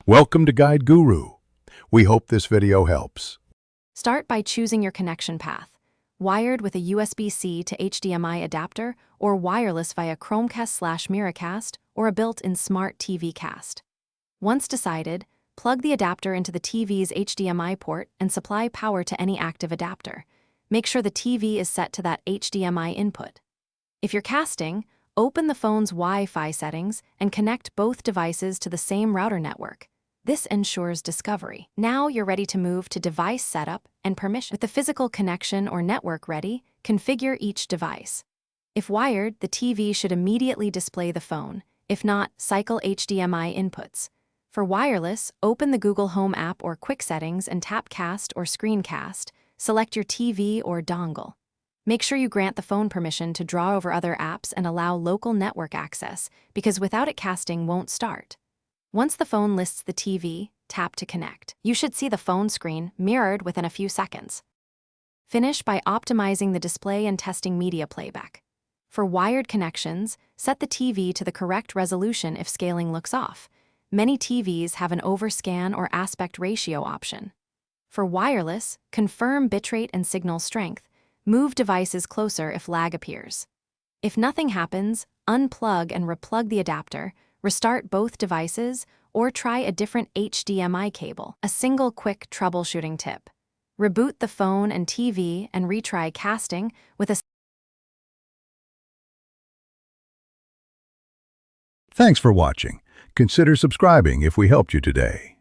Welcome to Guide Guru. We hope this video helps. Start by choosing your connection path, wired with a USB-C to HDMI adapter or wireless via Chromecast/Miracast or a built-in smart TV cast. Once decided, plug the adapter into the TV's HDMI port and supply power to any active adapter. Make sure the TV is set to that HDMI input. If you're casting, open the phone's Wi-Fi settings and connect both devices to the same router network. This ensures discovery. Now you're ready to move to device setup and permission. With the physical connection or network ready, configure each device. If wired, the TV should immediately display the phone. If not, cycle HDMI inputs. For wireless, open the Google Home app or Quick Settings and tap Cast or Screencast. Select your TV or dongle. Make sure you grant the phone permission to draw over other apps and allow local network access, because without it, casting won't start. Once the phone lists the TV, tap to connect. You should see the phone screen mirrored within a few seconds. Finish by optimizing the display and testing media playback. For wired connections, set the TV to the correct resolution if scaling looks off. Many TVs have an overscan or aspect ratio option. For wireless, confirm bitrate and signal strength. Move devices closer if lag appears. If nothing happens, unplug and replug the adapter, restart both devices, or try a different HDMI cable. A single quick troubleshooting tip: reboot the phone and TV and retry casting with a... Thanks for watching. Consider subscribing if we helped you today.